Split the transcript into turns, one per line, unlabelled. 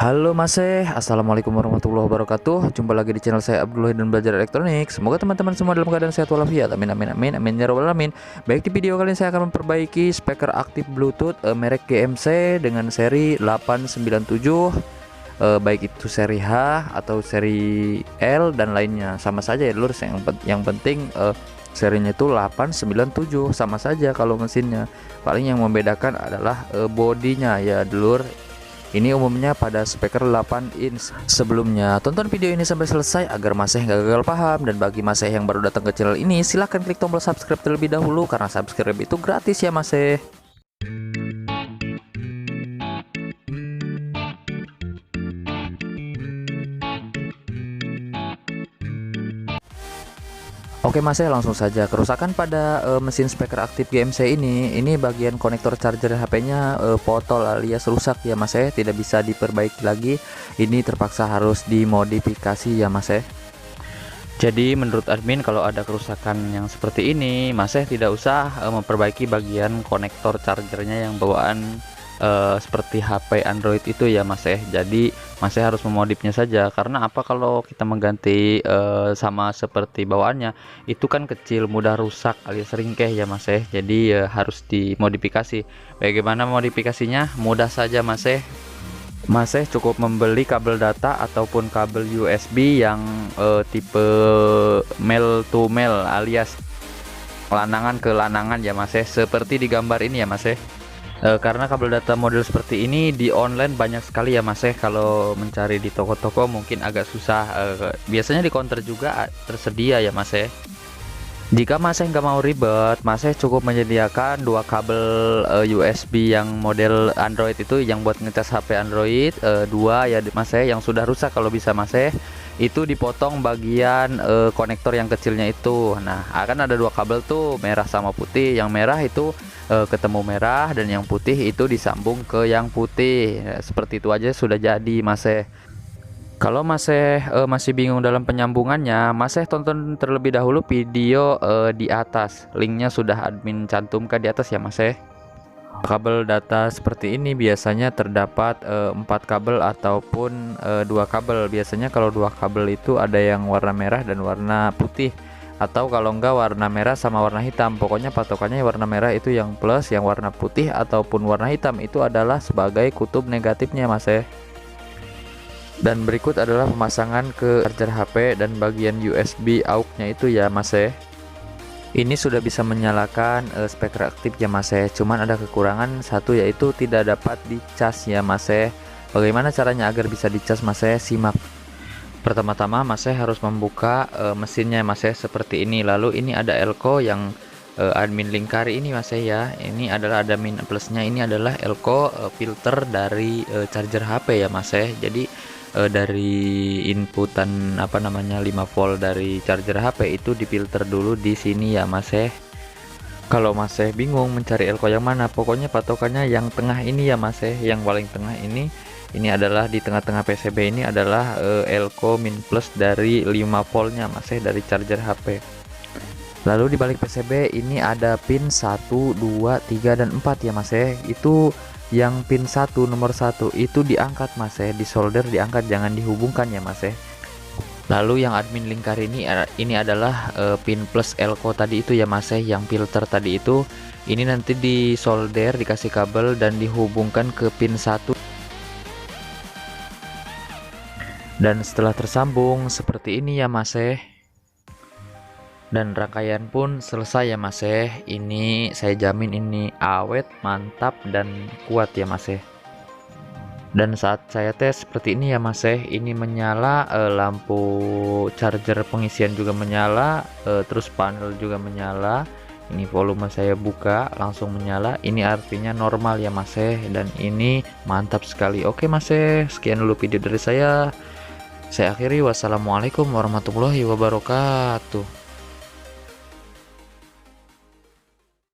Halo Mas Assalamualaikum warahmatullahi wabarakatuh. Jumpa lagi di channel saya Abdullah dan Belajar Elektronik. Semoga teman-teman semua dalam keadaan sehat walafiat. Amin amin amin amin ya rabbal alamin. Baik, di video kali ini saya akan memperbaiki speaker aktif Bluetooth merek GMC dengan seri 897, baik itu seri H atau seri L dan lainnya. Sama saja ya lur, yang penting serinya itu 897, sama saja kalau mesinnya. Paling yang membedakan adalah bodinya ya dulur. Ini umumnya pada speaker 8 inch. Sebelumnya, tonton video ini sampai selesai agar Masih nggak gagal paham. Dan bagi Masih yang baru datang ke channel ini, silahkan klik tombol subscribe terlebih dahulu karena subscribe itu gratis ya Masih. Oke Mas, langsung saja. Kerusakan pada mesin speaker aktif GMC ini bagian konektor charger HP-nya potol alias rusak ya Mas, tidak bisa diperbaiki lagi. Ini terpaksa harus dimodifikasi ya Mas. Jadi menurut admin kalau ada kerusakan yang seperti ini, Mas tidak usah memperbaiki bagian konektor chargernya yang bawaan seperti HP Android itu ya Mas. Jadi Mas harus memodifnya saja, karena apa, kalau kita mengganti sama seperti bawaannya itu kan kecil, mudah rusak alias ringkeh ya Mas. Jadi harus dimodifikasi. Bagaimana modifikasinya? Mudah saja Mas. Mas cukup membeli kabel data ataupun kabel USB yang tipe male to male alias lanangan ke lanangan ya Mas, seperti di gambar ini ya Mas. Karena kabel data model seperti ini di online banyak sekali ya Mas. Kalau mencari di toko-toko mungkin agak susah. Biasanya di counter juga tersedia ya Mas. Jika Mas nggak mau ribet, Mas cukup menyediakan dua kabel USB yang model Android itu, yang buat ngecas HP Android, dua ya Mas, yang sudah rusak kalau bisa Mas. Itu dipotong bagian konektor yang kecilnya itu. Nah, akan ada dua kabel tuh, merah sama putih. Yang merah itu ketemu merah, dan yang putih itu disambung ke yang putih. Seperti itu aja sudah jadi Mas. Kalau masih bingung dalam penyambungannya, tonton terlebih dahulu video di atas. Linknya sudah admin cantumkan di atas ya Mas. Kabel data seperti ini biasanya terdapat 4 kabel ataupun 2 kabel. Biasanya kalau 2 kabel itu ada yang warna merah dan warna putih, atau kalau enggak warna merah sama warna hitam. Pokoknya patokannya warna merah itu yang plus, yang warna putih ataupun warna hitam itu adalah sebagai kutub negatifnya Mas. Dan berikut adalah pemasangan ke charger HP dan bagian USB AUX-nya itu ya Mas. Ini sudah bisa menyalakan speaker aktif ya Mas. Cuman ada kekurangan satu, yaitu tidak dapat dicas ya Mas. Bagaimana caranya agar bisa dicas Mas? Simak. Pertama-tama Mas harus membuka mesinnya Mas, seperti ini. Lalu ini ada elko yang admin lingkari ini Mas ya. Ini adalah admin plusnya, ini adalah elko filter dari charger HP ya Mas. Jadi dari inputan 5 volt dari charger HP itu difilter dulu di sini ya Mas. Kalau Mas bingung mencari elko yang mana, pokoknya patokannya yang tengah ini ya Mas. Yang paling tengah ini adalah di tengah-tengah PCB ini adalah elko min plus dari 5 voltnya Mas, dari charger HP. Lalu di balik PCB ini ada pin 1, 2, 3 dan 4 ya Mas. Itu yang pin 1 nomor 1 itu diangkat Mas, di solder diangkat, jangan dihubungkan ya Mas. Lalu yang admin lingkar ini adalah pin plus elko tadi itu ya Mas, yang filter tadi itu. Ini nanti di solder, dikasih kabel dan dihubungkan ke pin 1. Dan setelah tersambung seperti ini ya Mas. Dan rangkaian pun selesai ya Mas. Ini saya jamin ini awet, mantap dan kuat ya Mas. Dan saat saya tes seperti ini ya Mas, ini menyala, lampu charger pengisian juga menyala, terus panel juga menyala. Ini volume saya buka langsung menyala. Ini artinya normal ya Mas, dan ini mantap sekali. Oke Mas, sekian dulu video dari saya. Saya akhiri, wassalamualaikum warahmatullahi wabarakatuh.